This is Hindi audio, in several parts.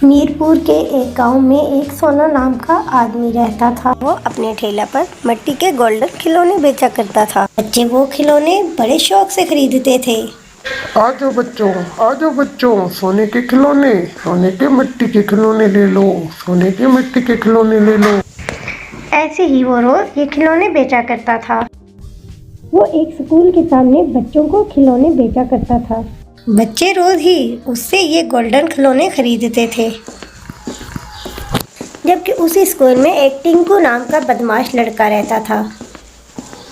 मीरपुर के एक गांव में एक सोना नाम का आदमी रहता था। वो अपने ठेला पर मिट्टी के गोल्डन खिलौने बेचा करता था। बच्चे वो खिलौने बड़े शौक से खरीदते थे। आ जाओ बच्चों, सोने के खिलौने, सोने के मिट्टी के खिलौने ले लो, सोने के मिट्टी के खिलौने ले लो। ऐसे ही वो रोज ये खिलौने बेचा करता था। वो एक स्कूल के सामने बच्चों को खिलौने बेचा करता था। बच्चे रोज ही उससे ये गोल्डन खिलौने खरीदते थे। जबकि उसी स्कूल में एक टिंकू नाम का बदमाश लड़का रहता था।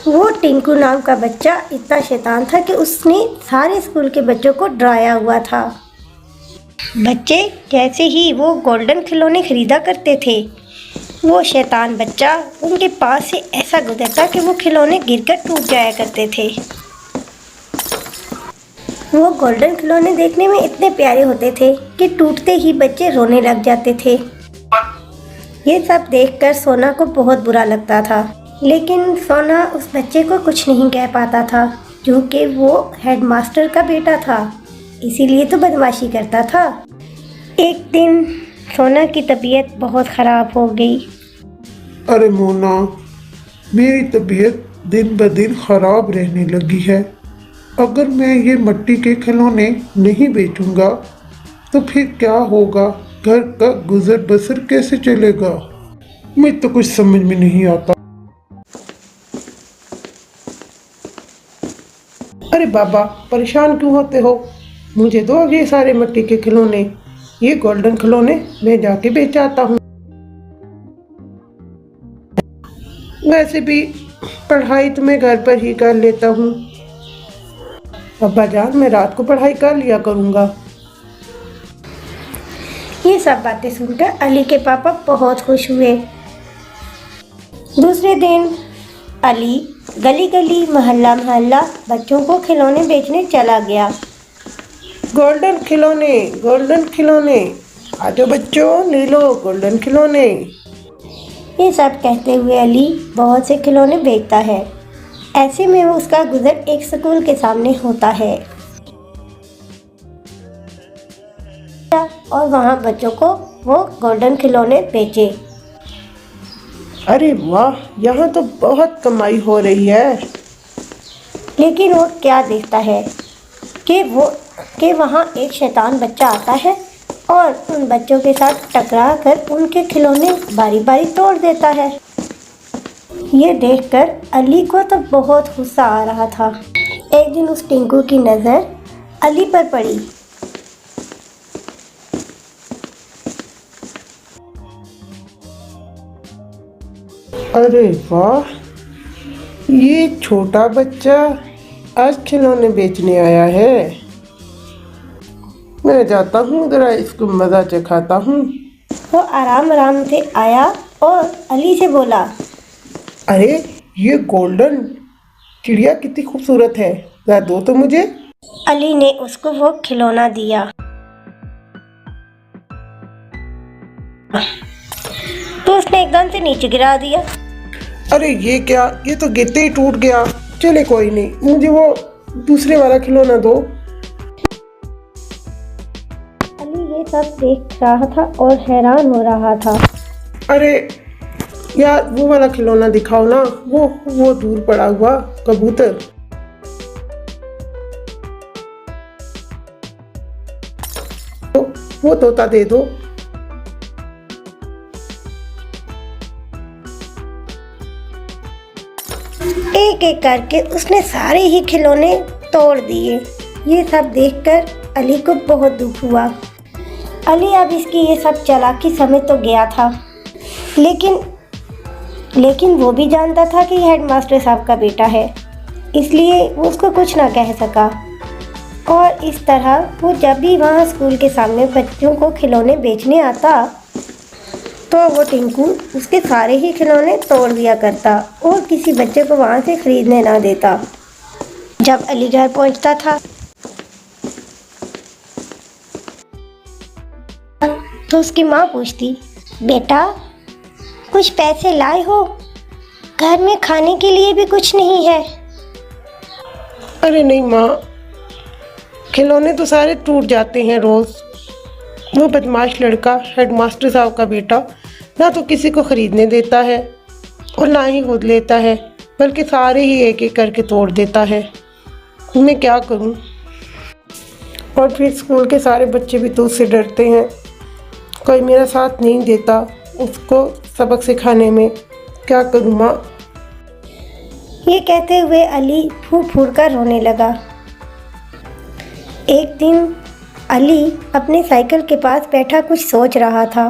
वो टिंकू नाम का बच्चा इतना शैतान था कि उसने सारे स्कूल के बच्चों को डराया हुआ था। बच्चे जैसे ही वो गोल्डन खिलौने खरीदा करते थे, वो शैतान बच्चा उनके पास से ऐसा गुजरता कि वो खिलौने गिरकर टूट जाया करते थे। वो गोल्डन खिलौने देखने में इतने प्यारे होते थे कि टूटते ही बच्चे रोने लग जाते थे। ये सब देखकर सोना को बहुत बुरा लगता था, लेकिन सोना उस बच्चे को कुछ नहीं कह पाता था, क्योंकि वो हेडमास्टर का बेटा था, इसीलिए तो बदमाशी करता था। एक दिन सोना की तबीयत बहुत ख़राब हो गई। अरे मोना, मेरी तबीयत दिन ब दिन खराब रहने लगी है। अगर मैं ये मिट्टी के खिलौने नहीं बेचूंगा तो फिर क्या होगा? घर का गुजर बसर कैसे चलेगा? मुझे तो कुछ समझ में नहीं आता। अरे बाबा, परेशान क्यों होते हो? मुझे दो ये सारे मिट्टी के खिलौने, ये गोल्डन खिलौने मैं जाके बेच आता हूँ। वैसे भी पढ़ाई तो मैं घर पर ही कर लेता हूँ। अब्बा जान, मैं रात को पढ़ाई कर लिया करूँगा। ये सब बातें सुनकर अली के पापा बहुत खुश हुए। दूसरे दिन अली गली गली मोहल्ला मोहल्ला बच्चों को खिलौने बेचने चला गया। गोल्डन खिलौने, गोल्डन खिलौने, आ जाओ बच्चों, ले लो गोल्डन खिलौने। ये सब कहते हुए अली बहुत से खिलौने बेचता है। ऐसे में उसका गुजर एक स्कूल के सामने होता है और वहाँ बच्चों को वो गोल्डन खिलौने बेचे। अरे वाह, यहाँ तो बहुत कमाई हो रही है। लेकिन वो क्या देखता है कि वहाँ एक शैतान बच्चा आता है और उन बच्चों के साथ टकरा कर उनके खिलौने बारी बारी तोड़ देता है। ये देखकर अली को तो बहुत गुस्सा आ रहा था। एक दिन उस टिंकू की नज़र अली पर पड़ी। अरे वाह, ये छोटा बच्चा आज खिलौने बेचने आया है। मैं जाता हूँ, जरा इसको मज़ा चखाता हूँ। वो आराम आराम से आया और अली से बोला, अरे ये गोल्डन चिड़िया कितनी खूबसूरत है, जरा दो तो मुझे। अली ने उसको वो खिलौना दिया। तो उसने एकदम से नीचे गिरा दिया। अरे ये क्या, ये तो गिरते ही टूट गया। चले कोई नहीं, मुझे वो दूसरे वाला खिलौना दो। अली ये सब देख रहा था और हैरान हो रहा था। अरे यार, वो वाला खिलौना दिखाओ ना, वो दूर पड़ा हुआ कबूतर। वो तोता दे दो। एक एक करके उसने सारे ही खिलौने तोड़ दिए। ये सब देखकर अली को बहुत दुख हुआ। अली अब इसकी ये सब चालाकी समझ तो गया था, लेकिन वो भी जानता था कि हेडमास्टर साहब का बेटा है, इसलिए वो उसको कुछ ना कह सका। और इस तरह वो जब भी वहाँ स्कूल के सामने बच्चों को खिलौने बेचने आता तो वो टिंकू उसके सारे ही खिलौने तोड़ दिया करता और किसी बच्चे को वहाँ से खरीदने ना देता। जब अली घर पहुँचता था तो उसकी माँ पूछती, बेटा कुछ पैसे लाए हो? घर में खाने के लिए भी कुछ नहीं है। अरे नहीं माँ, खिलौने तो सारे टूट जाते हैं रोज। वो बदमाश लड़का हेडमास्टर साहब का बेटा ना तो किसी को ख़रीदने देता है और ना ही खुद लेता है, बल्कि सारे ही एक एक करके तोड़ देता है। मैं क्या करूं? और फिर स्कूल के सारे बच्चे भी तो उससे डरते हैं। कोई मेरा साथ नहीं देता उसको सबक सिखाने में। क्या करूं माँ? ये कहते हुए अली फूट फूट कर रोने लगा। एक दिन अली अपने साइकिल के पास बैठा कुछ सोच रहा था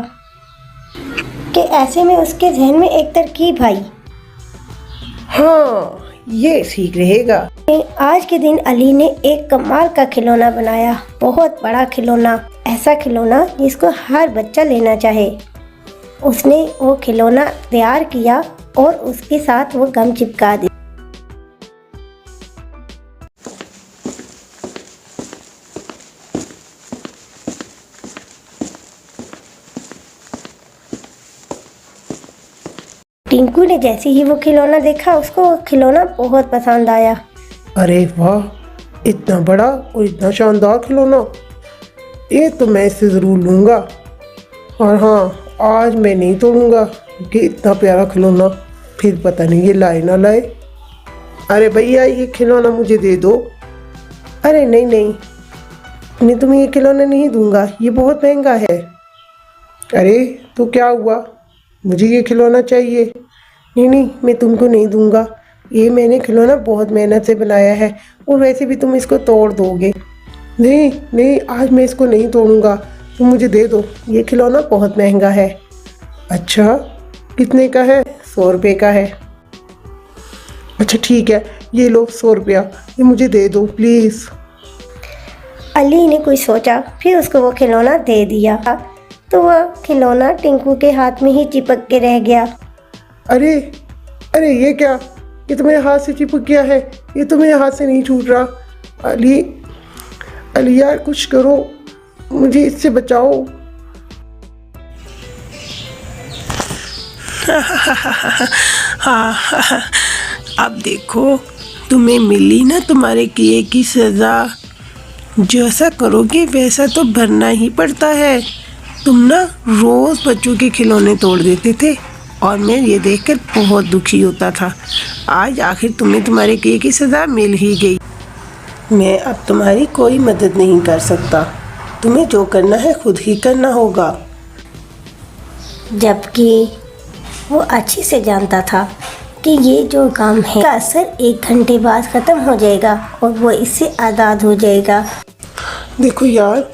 कि ऐसे में उसके जहन में एक तरकीब आई। हाँ, ये ठीक रहेगा। आज के दिन अली ने एक कमाल का खिलौना बनाया, बहुत बड़ा खिलौना, ऐसा खिलौना जिसको हर बच्चा लेना चाहे। उसने वो खिलौना तैयार किया और उसके साथ वो गम चिपका दी। टिंकू ने जैसे ही वो खिलौना देखा, उसको वो खिलौना बहुत पसंद आया। अरे वाह, इतना बड़ा और इतना शानदार खिलौना, ये तो मैं इससे ज़रूर लूँगा। और हाँ, आज मैं नहीं तोड़ूँगा कि इतना प्यारा खिलौना फिर पता नहीं ये लाए ना लाए। अरे भैया, ये खिलौना मुझे दे दो। अरे नहीं नहीं, मैं तुम्हें ये खिलौना नहीं दूँगा, ये बहुत महंगा है। अरे तो क्या हुआ, मुझे ये खिलौना चाहिए। नहीं नहीं, मैं तुमको नहीं दूंगा, ये मैंने खिलौना बहुत मेहनत से बनाया है और वैसे भी तुम इसको तोड़ दोगे। नहीं नहीं, आज मैं इसको नहीं तोड़ूंगा, तुम मुझे दे दो, ये खिलौना बहुत महंगा है। अच्छा, कितने का है? 100 रुपये का है। अच्छा ठीक है, ये लो 100 रुपया, ये मुझे दे दो प्लीज़। अली ने कुछ सोचा, फिर उसको वो खिलौना दे दिया तो वह खिलौना टिंकू के हाथ में ही चिपक के रह गया। अरे अरे, ये क्या? ये तो मेरे हाथ से चिपक गया है, ये तो मेरे हाथ से नहीं छूट रहा। अली अली यार, कुछ करो, मुझे इससे बचाओ। हाँ, अब देखो, तुम्हें मिली ना तुम्हारे किए की सज़ा। जैसा करोगे वैसा तो भरना ही पड़ता है। तुम ना रोज़ बच्चों के खिलौने तोड़ देते थे और मैं ये देखकर बहुत दुखी होता था। आज आखिर तुम्हें तुम्हारे किए की सज़ा मिल ही गई। मैं अब तुम्हारी कोई मदद नहीं कर सकता, तुम्हें जो करना है खुद ही करना होगा। जबकि वो अच्छे से जानता था कि ये जो काम है का असर 1 घंटे बाद ख़त्म हो जाएगा और वो इससे आज़ाद हो जाएगा। देखो यार,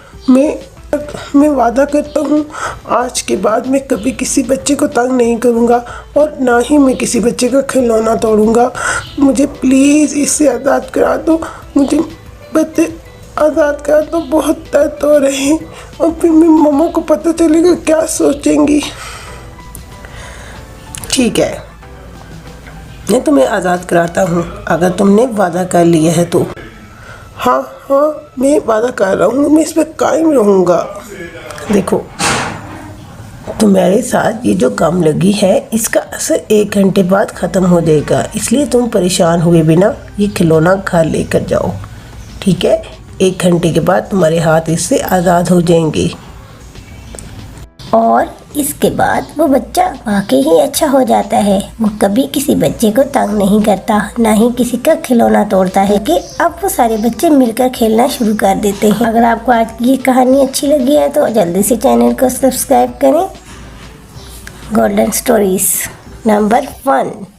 मैं वादा करता हूँ, आज के बाद मैं कभी किसी बच्चे को तंग नहीं करूँगा और ना ही मैं किसी बच्चे का खिलौना तोड़ूँगा। मुझे प्लीज़ इससे आज़ाद करा दो, मुझे बच्चे आज़ाद करा दो। बहुत दर्द हो रहे हैं और फिर मेरी मम्मा को पता चलेगा, क्या सोचेंगी। ठीक है, मैं तुम्हें आज़ाद कराता हूँ अगर तुमने वादा कर लिया है तो। हाँ हाँ, मैं वादा कर रहा हूँ, मैं इस पर कायम रहूँगा। देखो, तुम्हारे साथ ये जो गम लगी है इसका असर 1 घंटे बाद ख़त्म हो जाएगा, इसलिए तुम परेशान हुए बिना ये खिलौना घर लेकर जाओ। ठीक है, 1 घंटे के बाद तुम्हारे हाथ इससे आज़ाद हो जाएंगे। और इसके बाद वो बच्चा वाकई ही अच्छा हो जाता है। वो कभी किसी बच्चे को तंग नहीं करता, ना ही किसी का खिलौना तोड़ता है कि अब वो सारे बच्चे मिलकर खेलना शुरू कर देते हैं। अगर आपको आज की ये कहानी अच्छी लगी है तो जल्दी से चैनल को सब्सक्राइब करें। Golden stories number 1।